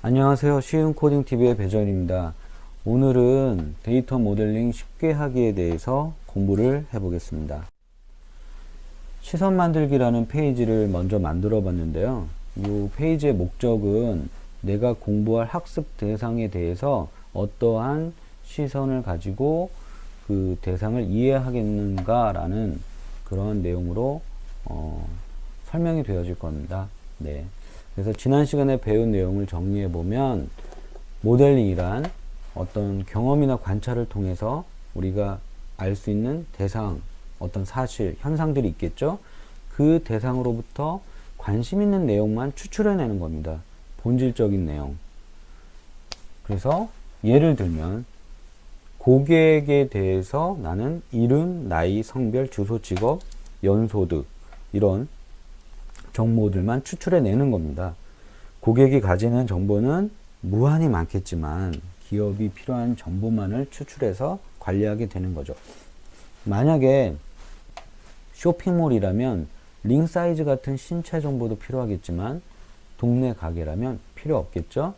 안녕하세요. 쉬운 코딩 TV의 배전입니다. 오늘은 데이터 모델링 쉽게 하기에 대해서 공부를 해보겠습니다. 시선 만들기라는 페이지를 먼저 만들어 봤는데요. 이 페이지의 목적은 내가 공부할 학습 대상에 대해서 어떠한 시선을 가지고 그 대상을 이해하겠는가 라는 그런 내용으로 설명이 되어질 겁니다. 네. 그래서 지난 시간에 배운 내용을 정리해 보면 모델링이란 어떤 경험이나 관찰을 통해서 우리가 알 수 있는 대상, 어떤 사실, 현상들이 있겠죠. 그 대상으로부터 관심 있는 내용만 추출해내는 겁니다. 본질적인 내용. 그래서 예를 들면 고객에 대해서 나는 이름, 나이, 성별, 주소, 직업, 연소득 이런 정보들만 추출해내는 겁니다. 고객이 가지는 정보는 무한히 많겠지만 기업이 필요한 정보만을 추출해서 관리하게 되는 거죠. 만약에 쇼핑몰이라면 링 사이즈 같은 신체 정보도 필요하겠지만 동네 가게라면 필요 없겠죠.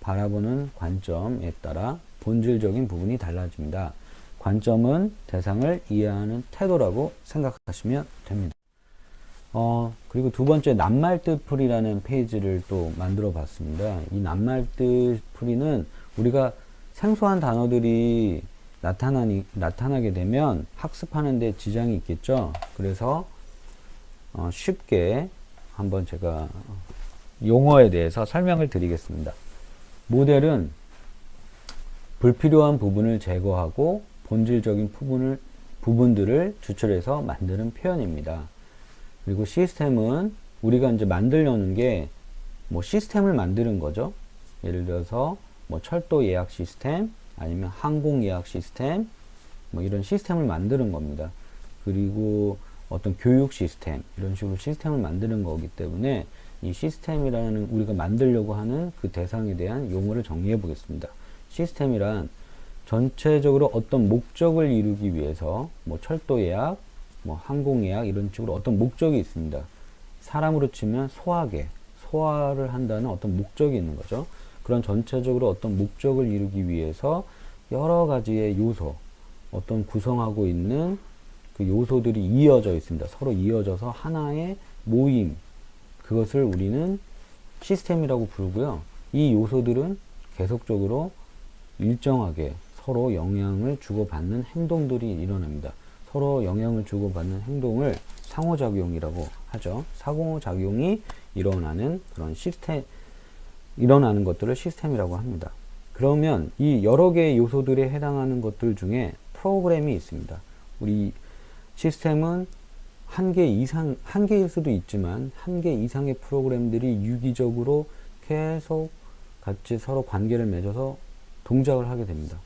바라보는 관점에 따라 본질적인 부분이 달라집니다. 관점은 대상을 이해하는 태도라고 생각하시면 됩니다. 그리고 두 번째 낱말뜻 풀이라는 페이지를 또 만들어 봤습니다. 이 낱말뜻 풀이는 우리가 생소한 단어들이 나타나게 되면 학습하는 데 지장이 있겠죠. 그래서 쉽게 한번 제가 용어에 대해서 설명을 드리겠습니다. 모델은 불필요한 부분을 제거하고 본질적인 부분들을 추출해서 만드는 표현입니다. 그리고 시스템은 우리가 이제 만들려는 게 뭐 시스템을 만드는 거죠. 예를 들어서 뭐 철도 예약 시스템 아니면 항공 예약 시스템 뭐 이런 시스템을 만드는 겁니다. 그리고 어떤 교육 시스템 이런 식으로 시스템을 만드는 거기 때문에 이 시스템이라는 우리가 만들려고 하는 그 대상에 대한 용어를 정리해 보겠습니다. 시스템이란 전체적으로 어떤 목적을 이루기 위해서 뭐 철도 예약 뭐 항공 예약 이런 식으로 어떤 목적이 있습니다. 사람으로 치면 소화를 한다는 어떤 목적이 있는 거죠. 그런 전체적으로 어떤 목적을 이루기 위해서 여러 가지의 요소, 어떤 구성하고 있는 그 요소들이 이어져 있습니다. 서로 이어져서 하나의 모임, 그것을 우리는 시스템이라고 부르고요. 이 요소들은 계속적으로 일정하게 서로 영향을 주고받는 행동들이 일어납니다. 서로 영향을 주고받는 행동을 상호작용이라고 하죠. 상호작용이 일어나는 그런 일어나는 것들을 시스템이라고 합니다. 그러면 이 여러 개의 요소들에 해당하는 것들 중에 프로그램이 있습니다. 우리 시스템은 한 개일 수도 있지만 한 개 이상의 프로그램들이 유기적으로 계속 같이 서로 관계를 맺어서 동작을 하게 됩니다.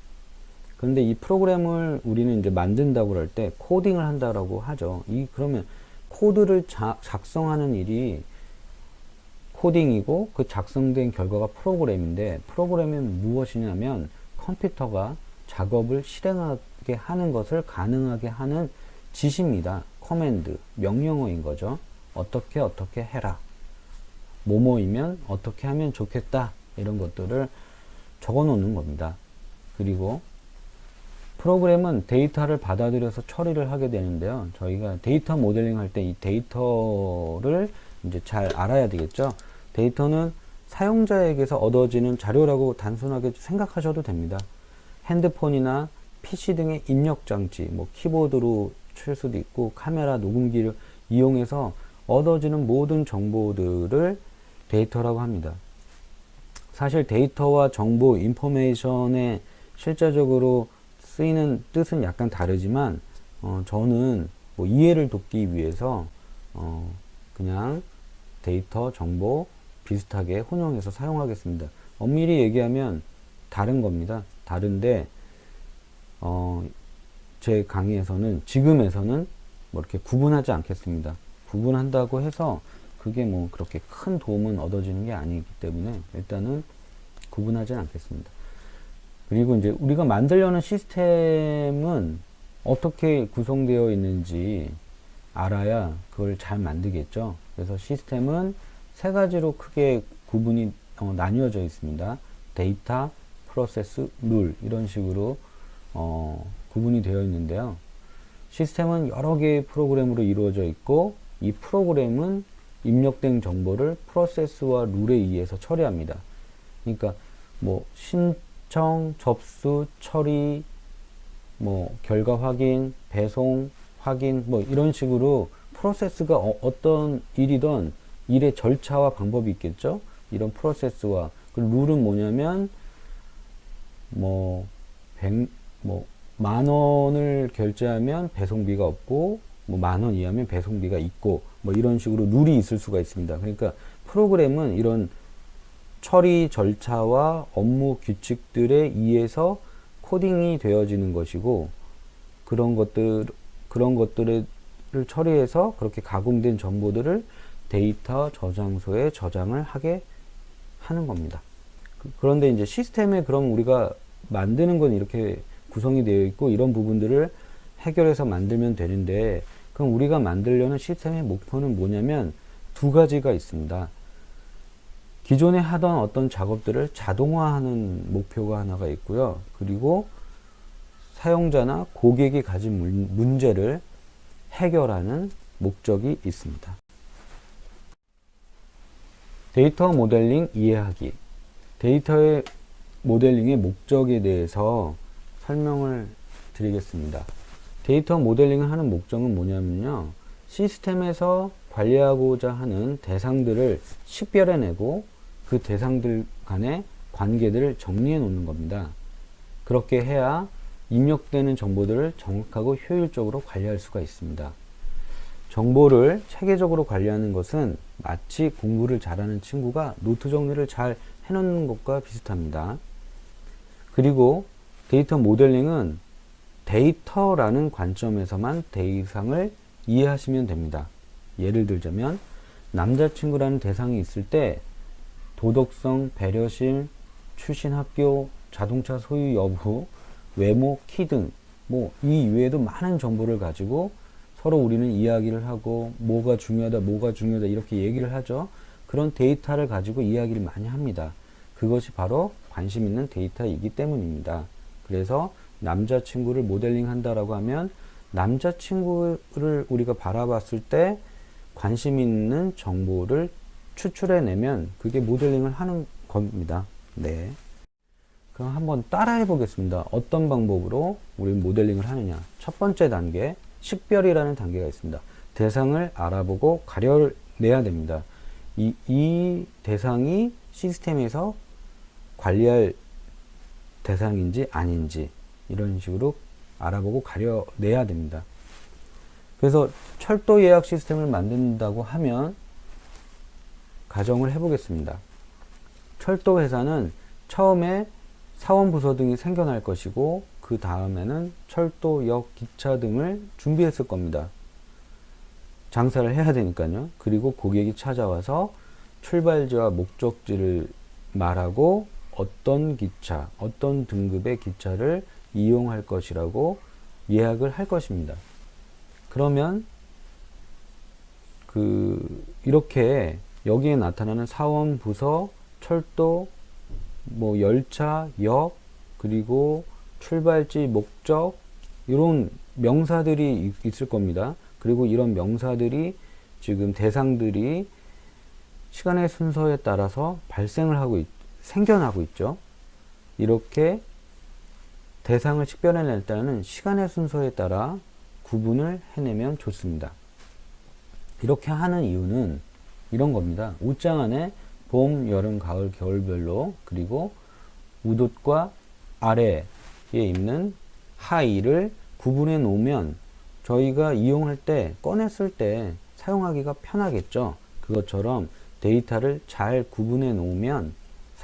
그런데 이 프로그램을 우리는 이제 만든다고 할 때 코딩을 한다라고 하죠. 그러면 코드를 작성하는 일이 코딩이고 그 작성된 결과가 프로그램인데 프로그램이 무엇이냐면 컴퓨터가 작업을 실행하게 하는 것을 가능하게 하는 지시입니다. 커맨드, 명령어인 거죠. 어떻게 해라. 뭐뭐이면 어떻게 하면 좋겠다. 이런 것들을 적어 놓는 겁니다. 그리고 프로그램은 데이터를 받아들여서 처리를 하게 되는데요. 저희가 데이터 모델링 할 때 이 데이터를 이제 잘 알아야 되겠죠. 데이터는 사용자에게서 얻어지는 자료라고 단순하게 생각하셔도 됩니다. 핸드폰이나 PC 등의 입력 장치, 뭐 키보드로 칠 수도 있고 카메라 녹음기를 이용해서 얻어지는 모든 정보들을 데이터라고 합니다. 사실 데이터와 정보, 인포메이션에 실제적으로 쓰이는 뜻은 약간 다르지만 저는 뭐 이해를 돕기 위해서 그냥 데이터, 정보 비슷하게 혼용해서 사용하겠습니다. 엄밀히 얘기하면 다른 겁니다. 다른데 제 강의에서는 지금에서는 뭐 이렇게 구분하지 않겠습니다. 구분한다고 해서 그게 뭐 그렇게 큰 도움은 얻어지는 게 아니기 때문에 일단은 구분하지는 않겠습니다. 그리고 이제 우리가 만들려는 시스템은 어떻게 구성되어 있는지 알아야 그걸 잘 만들겠죠. 그래서 시스템은 세 가지로 크게 구분이 나뉘어져 있습니다. 데이터, 프로세스, 룰 이런 식으로 구분이 되어 있는데요. 시스템은 여러 개의 프로그램으로 이루어져 있고 이 프로그램은 입력된 정보를 프로세스와 룰에 의해서 처리합니다. 그러니까 뭐 신청, 접수, 처리, 뭐 결과 확인, 배송, 확인 뭐 이런 식으로 프로세스가 어떤 일이든 일의 절차와 방법이 있겠죠. 이런 프로세스와 그 룰은 뭐냐면 뭐 10,000원을 결제하면 배송비가 없고 뭐 10,000원 이하면 배송비가 있고 뭐 이런 식으로 룰이 있을 수가 있습니다. 그러니까 프로그램은 이런 처리 절차와 업무 규칙들에 의해서 코딩이 되어지는 것이고 그런 것들을 처리해서 그렇게 가공된 정보들을 데이터 저장소에 저장을 하게 하는 겁니다. 그런데 이제 시스템에 그럼 우리가 만드는 건 이렇게 구성이 되어 있고 이런 부분들을 해결해서 만들면 되는데 그럼 우리가 만들려는 시스템의 목표는 뭐냐면 두 가지가 있습니다. 기존에 하던 어떤 작업들을 자동화하는 목표가 하나가 있고요. 그리고 사용자나 고객이 가진 문제를 해결하는 목적이 있습니다. 데이터 모델링 이해하기. 데이터의 모델링의 목적에 대해서 설명을 드리겠습니다. 데이터 모델링을 하는 목적은 뭐냐면요. 시스템에서 관리하고자 하는 대상들을 식별해내고 그 대상들 간의 관계들을 정리해 놓는 겁니다. 그렇게 해야 입력되는 정보들을 정확하고 효율적으로 관리할 수가 있습니다. 정보를 체계적으로 관리하는 것은 마치 공부를 잘하는 친구가 노트 정리를 잘 해놓는 것과 비슷합니다. 그리고 데이터 모델링은 데이터라는 관점에서만 대상을 이해하시면 됩니다. 예를 들자면 남자친구라는 대상이 있을 때 도덕성, 배려심, 출신 학교, 자동차 소유 여부, 외모, 키 등 뭐 이 이외에도 많은 정보를 가지고 서로 우리는 이야기를 하고 뭐가 중요하다 이렇게 얘기를 하죠. 그런 데이터를 가지고 이야기를 많이 합니다. 그것이 바로 관심 있는 데이터이기 때문입니다. 그래서 남자친구를 모델링 한다라고 하면 남자친구를 우리가 바라봤을 때 관심 있는 정보를 추출해내면 그게 모델링을 하는 겁니다. 네. 그럼 한번 따라해 보겠습니다. 어떤 방법으로 우리 모델링을 하느냐. 첫 번째 단계, 식별이라는 단계가 있습니다. 대상을 알아보고 가려내야 됩니다. 이 대상이 시스템에서 관리할 대상인지 아닌지 이런 식으로 알아보고 가려내야 됩니다. 그래서 철도 예약 시스템을 만든다고 하면 가정을 해보겠습니다. 철도 회사는 처음에 사원부서 등이 생겨날 것이고 그 다음에는 철도, 역, 기차 등을 준비했을 겁니다. 장사를 해야 되니까요. 그리고 고객이 찾아와서 출발지와 목적지를 말하고 어떤 기차, 어떤 등급의 기차를 이용할 것이라고 예약을 할 것입니다. 그러면 이렇게 여기에 나타나는 사원, 부서, 철도, 뭐 열차, 역, 그리고 출발지, 목적 이런 명사들이 있을 겁니다. 그리고 이런 명사들이 지금 대상들이 시간의 순서에 따라서 생겨나고 있죠. 이렇게 대상을 식별해낼 때는 시간의 순서에 따라 구분을 해내면 좋습니다. 이렇게 하는 이유는 이런 겁니다. 옷장 안에 봄, 여름, 가을, 겨울별로 그리고 웃옷과 아래에 있는 하의를 구분해 놓으면 저희가 이용할 때 꺼냈을 때 사용하기가 편하겠죠. 그것처럼 데이터를 잘 구분해 놓으면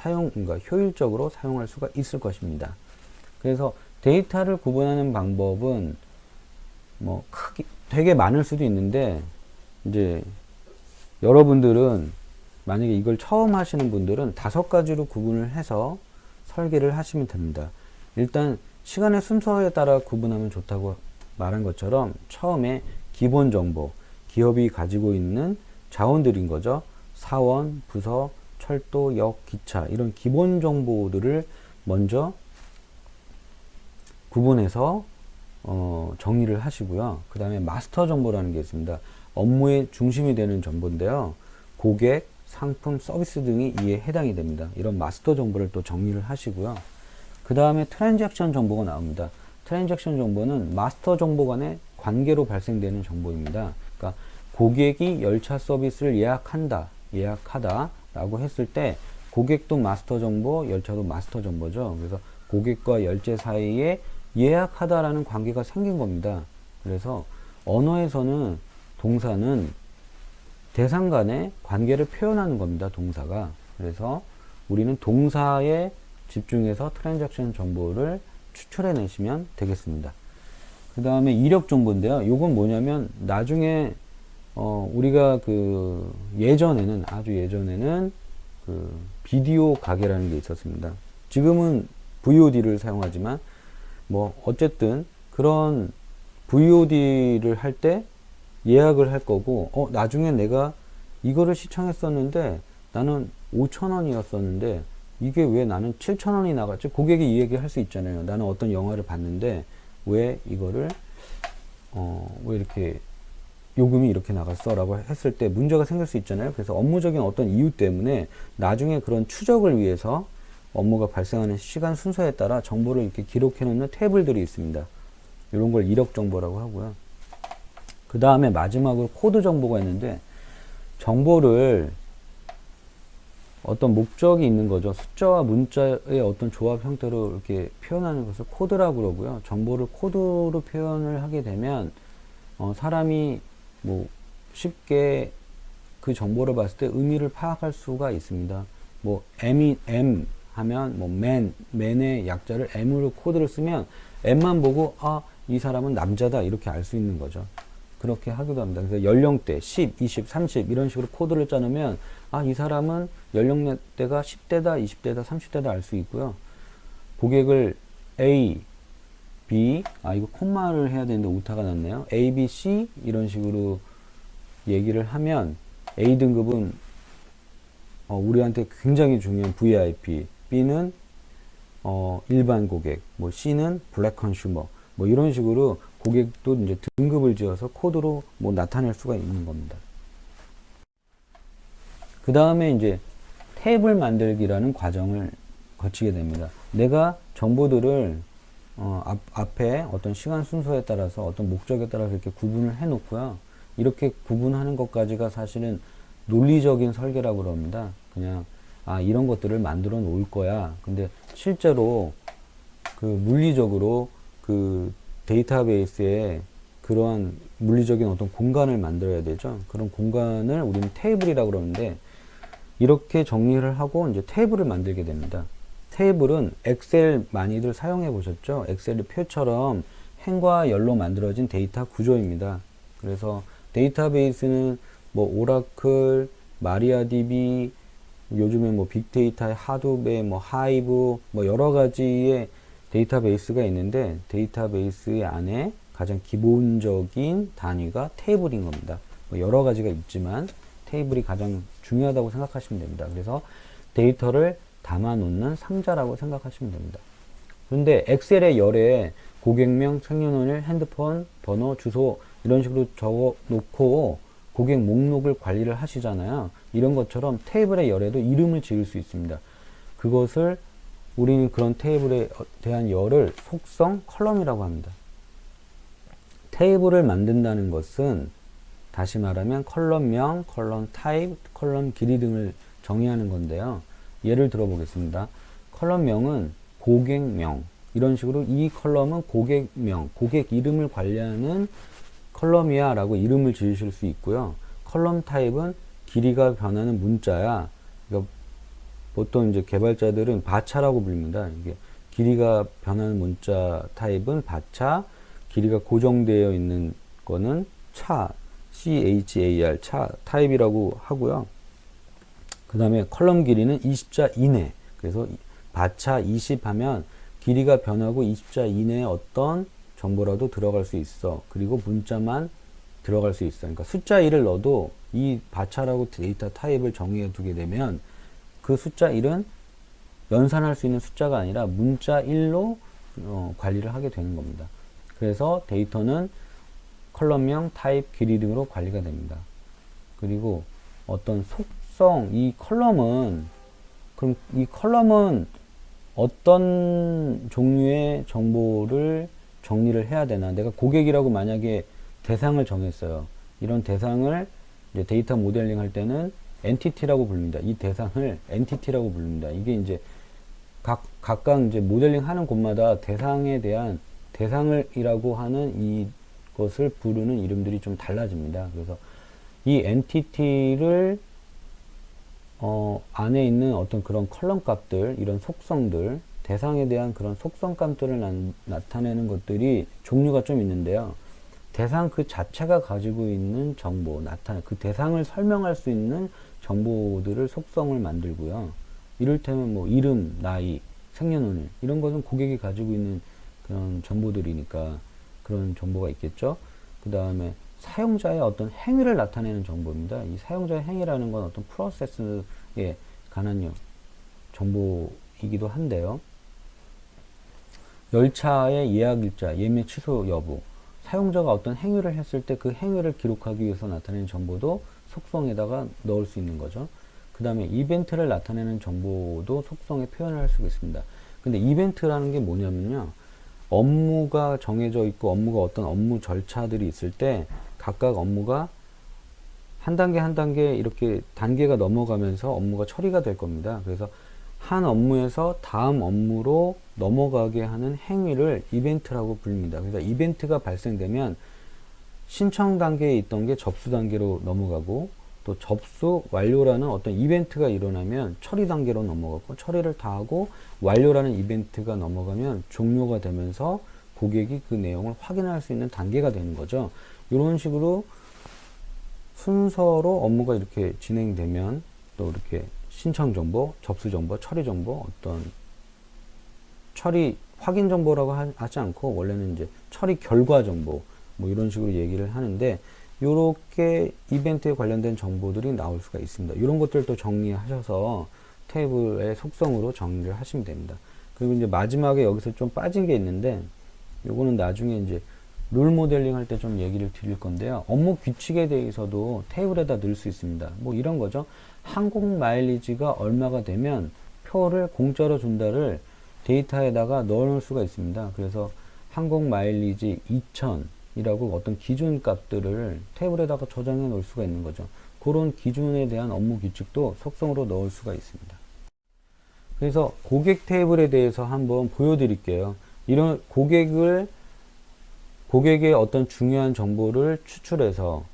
그러니까 효율적으로 사용할 수가 있을 것입니다. 그래서 데이터를 구분하는 방법은 되게 많을 수도 있는데 이제 여러분들은 만약에 이걸 처음 하시는 분들은 5가지로 구분을 해서 설계를 하시면 됩니다. 일단 시간의 순서에 따라 구분하면 좋다고 말한 것처럼 처음에 기본 정보, 기업이 가지고 있는 자원들인 거죠. 사원, 부서, 철도, 역, 기차 이런 기본 정보들을 먼저 구분해서 정리를 하시고요. 그 다음에 마스터 정보라는 게 있습니다. 업무의 중심이 되는 정보인데요. 고객, 상품, 서비스 등이 이에 해당이 됩니다. 이런 마스터 정보를 또 정리를 하시고요. 그 다음에 트랜잭션 정보가 나옵니다. 트랜잭션 정보는 마스터 정보 간의 관계로 발생되는 정보입니다. 그러니까 고객이 열차 서비스를 예약하다 라고 했을 때 고객도 마스터 정보, 열차도 마스터 정보죠. 그래서 고객과 열차 사이에 예약하다라는 관계가 생긴 겁니다. 그래서 언어에서는 동사는 대상 간의 관계를 표현하는 겁니다. 동사가. 그래서 우리는 동사에 집중해서 트랜잭션 정보를 추출해 내시면 되겠습니다. 그 다음에 이력 정보인데요. 이건 뭐냐면 나중에 우리가 그 예전에는 아주 예전에는 그 비디오 가게라는 게 있었습니다. 지금은 VOD를 사용하지만 뭐 어쨌든 그런 VOD를 할 때 예약을 할 거고 나중에 내가 이거를 시청했었는데 나는 5,000원이었었는데 이게 왜 나는 7,000원이 나갔지? 고객이 이 얘기 할 수 있잖아요. 나는 어떤 영화를 봤는데 왜 이거를 왜 이렇게 요금이 이렇게 나갔어? 라고 했을 때 문제가 생길 수 있잖아요. 그래서 업무적인 어떤 이유 때문에 나중에 그런 추적을 위해서 업무가 발생하는 시간 순서에 따라 정보를 이렇게 기록해 놓는 테이블들이 있습니다. 이런 걸 이력 정보라고 하고요. 그 다음에 마지막으로 코드 정보가 있는데 정보를 어떤 목적이 있는 거죠. 숫자와 문자의 어떤 조합 형태로 이렇게 표현하는 것을 코드라고 그러고요. 정보를 코드로 표현을 하게 되면 사람이 뭐 쉽게 그 정보를 봤을 때 의미를 파악할 수가 있습니다. 뭐 M 하면 뭐 man의 약자를 M으로 코드를 쓰면 M만 보고 이 사람은 남자다 이렇게 알 수 있는 거죠. 그렇게 하기도 합니다. 그래서 연령대 10, 20, 30 이런 식으로 코드를 짜놓으면 이 사람은 연령대가 10대다, 20대다, 30대다 알 수 있고요. 고객을 A, B, 이거 콤마를 해야 되는데 오타가 났네요. A, B, C 이런 식으로 얘기를 하면 A 등급은 우리한테 굉장히 중요한 VIP, B는 일반 고객, 뭐 C는 블랙 컨슈머, 뭐 이런 식으로 고객도 이제 등급을 지어서 코드로 뭐 나타낼 수가 있는 겁니다. 그 다음에 이제 테이블 만들기라는 과정을 거치게 됩니다. 내가 정보들을 앞에 어떤 시간 순서에 따라서 어떤 목적에 따라서 이렇게 구분을 해 놓고요. 이렇게 구분하는 것까지가 사실은 논리적인 설계라고 그럽니다. 그냥 이런 것들을 만들어 놓을 거야. 근데 실제로 그 물리적으로 그 데이터베이스에 그러한 물리적인 어떤 공간을 만들어야 되죠. 그런 공간을 우리는 테이블이라고 그러는데 이렇게 정리를 하고 이제 테이블을 만들게 됩니다. 테이블은 엑셀 많이들 사용해 보셨죠? 엑셀의 표처럼 행과 열로 만들어진 데이터 구조입니다. 그래서 데이터베이스는 뭐 오라클, 마리아DB, 요즘에 뭐 빅데이터의 하도베, 뭐 하이브, 뭐 여러 가지의 데이터베이스가 있는데 데이터베이스 안에 가장 기본적인 단위가 테이블인 겁니다. 뭐 여러 가지가 있지만 테이블이 가장 중요하다고 생각하시면 됩니다. 그래서 데이터를 담아 놓는 상자라고 생각하시면 됩니다. 그런데 엑셀의 열에 고객명, 생년월일, 핸드폰, 번호, 주소 이런 식으로 적어 놓고 고객 목록을 관리를 하시잖아요. 이런 것처럼 테이블의 열에도 이름을 지을 수 있습니다. 그것을 우리는 그런 테이블에 대한 열을 속성, 컬럼이라고 합니다. 테이블을 만든다는 것은 다시 말하면 컬럼명, 컬럼 타입, 컬럼 길이 등을 정의하는 건데요. 예를 들어 보겠습니다. 컬럼명은 고객명, 이런 식으로 이 컬럼은 고객명, 고객 이름을 관리하는 컬럼이야 라고 이름을 지으실 수 있고요. 컬럼 타입은 길이가 변하는 문자야. 그러니까 보통 이제 개발자들은 바차라고 부릅니다. 이게 길이가 변하는 문자 타입은 바차, 길이가 고정되어 있는 거는 차, char, 차 타입이라고 하고요. 그 다음에 컬럼 길이는 20자 이내. 그래서 바차 20 하면 길이가 변하고 20자 이내에 어떤 정보라도 들어갈 수 있어. 그리고 문자만 들어갈 수 있어. 그러니까 숫자 1을 넣어도 이 바차라고 데이터 타입을 정의해 두게 되면 그 숫자 1은 연산할 수 있는 숫자가 아니라 문자 1로 관리를 하게 되는 겁니다. 그래서 데이터는 컬럼명, 타입, 길이 등으로 관리가 됩니다. 그리고 어떤 속성, 그럼 이 컬럼은 어떤 종류의 정보를 정리를 해야 되나? 내가 고객이라고 만약에 대상을 정했어요. 이런 대상을 이제 데이터 모델링 할 때는 엔티티라고 부릅니다. 이 대상을 엔티티라고 부릅니다. 이게 이제 각각 이제 모델링 하는 곳마다 대상에 대한 대상을이라고 하는 이것을 부르는 이름들이 좀 달라집니다. 그래서 이 엔티티를 안에 있는 어떤 그런 컬럼 값들, 이런 속성들, 대상에 대한 그런 속성 값들을 나타내는 것들이 종류가 좀 있는데요. 대상 그 자체가 가지고 있는 정보, 그 대상을 설명할 수 있는 정보들을 속성을 만들고요. 이를테면 뭐 이름, 나이, 생년월일 이런 것은 고객이 가지고 있는 그런 정보들이니까 그런 정보가 있겠죠. 그 다음에 사용자의 어떤 행위를 나타내는 정보입니다. 이 사용자의 행위라는 건 어떤 프로세스에 관한 정보이기도 한데요. 열차의 예약일자, 예매 취소 여부, 사용자가 어떤 행위를 했을 때 그 행위를 기록하기 위해서 나타내는 정보도 속성에다가 넣을 수 있는 거죠. 그 다음에 이벤트를 나타내는 정보도 속성에 표현을 할 수가 있습니다. 근데 이벤트라는 게 뭐냐면요. 업무가 정해져 있고 어떤 업무 절차들이 있을 때 각각 업무가 한 단계 한 단계 이렇게 단계가 넘어가면서 업무가 처리가 될 겁니다. 그래서 한 업무에서 다음 업무로 넘어가게 하는 행위를 이벤트라고 부릅니다. 그래서 이벤트가 발생되면 신청 단계에 있던 게 접수 단계로 넘어가고 또 접수 완료라는 어떤 이벤트가 일어나면 처리 단계로 넘어가고 처리를 다 하고 완료라는 이벤트가 넘어가면 종료가 되면서 고객이 그 내용을 확인할 수 있는 단계가 되는 거죠. 이런 식으로 순서로 업무가 이렇게 진행되면 또 이렇게 신청 정보, 접수 정보, 처리 정보, 어떤 처리 확인 정보라고 하지 않고 원래는 이제 처리 결과 정보 뭐 이런 식으로 얘기를 하는데 요렇게 이벤트에 관련된 정보들이 나올 수가 있습니다. 이런 것들도 정리하셔서 테이블의 속성으로 정리를 하시면 됩니다. 그리고 이제 마지막에 여기서 좀 빠진 게 있는데 요거는 나중에 이제 룰 모델링 할 때 좀 얘기를 드릴 건데요. 업무 규칙에 대해서도 테이블에다 넣을 수 있습니다. 뭐 이런 거죠. 항공 마일리지가 얼마가 되면 표를 공짜로 준다를 데이터에다가 넣어 놓을 수가 있습니다. 그래서 항공 마일리지 2000이라고 어떤 기준 값들을 테이블에다가 저장해 놓을 수가 있는 거죠. 그런 기준에 대한 업무 규칙도 속성으로 넣을 수가 있습니다. 그래서 고객 테이블에 대해서 한번 보여드릴게요. 이런 고객의 어떤 중요한 정보를 추출해서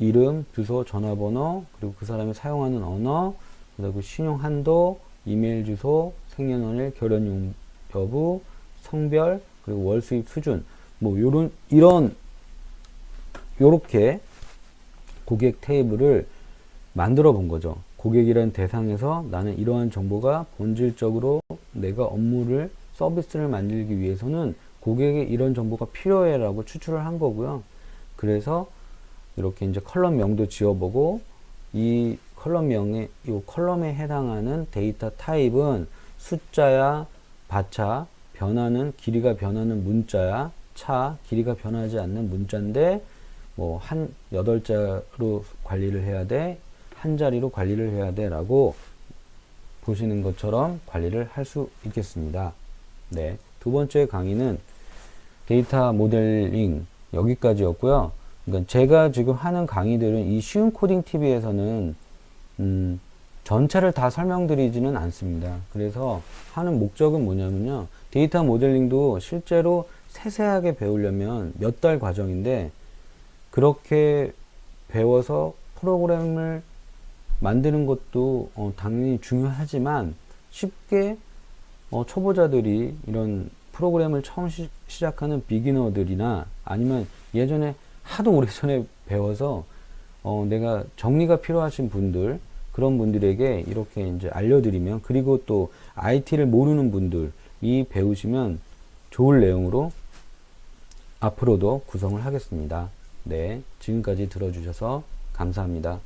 이름, 주소, 전화번호, 그리고 그 사람이 사용하는 언어, 그리고 신용 한도, 이메일 주소, 생년월일, 결혼 여부, 성별, 그리고 월 수입 수준, 뭐 요렇게 고객 테이블을 만들어 본 거죠. 고객이라는 대상에서 나는 이러한 정보가 본질적으로 내가 업무를 서비스를 만들기 위해서는 고객에 이런 정보가 필요해 라고 추출을 한 거고요. 그래서 이렇게 이제 컬럼명도 지어보고 이 컬럼에 해당하는 데이터 타입은 숫자야, 바차, 길이가 변하는 문자야, 길이가 변하지 않는 문자인데 뭐 8자로 관리를 해야 돼, 한 자리로 관리를 해야 돼 라고 보시는 것처럼 관리를 할 수 있겠습니다. 네. 두 번째 강의는 데이터 모델링 여기까지였고요. 그러니까 제가 지금 하는 강의들은 이 쉬운 코딩 TV에서는 전체를 다 설명드리지는 않습니다. 그래서 하는 목적은 뭐냐면요. 데이터 모델링도 실제로 세세하게 배우려면 몇 달 과정인데 그렇게 배워서 프로그램을 만드는 것도 당연히 중요하지만 쉽게 초보자들이 이런 프로그램을 처음 시작하는 비기너들이나 아니면 예전에 하도 오래전에 배워서 내가 정리가 필요하신 분들 그런 분들에게 이렇게 이제 알려드리면 그리고 또 IT를 모르는 분들이 배우시면 좋을 내용으로 앞으로도 구성을 하겠습니다. 네, 지금까지 들어주셔서 감사합니다.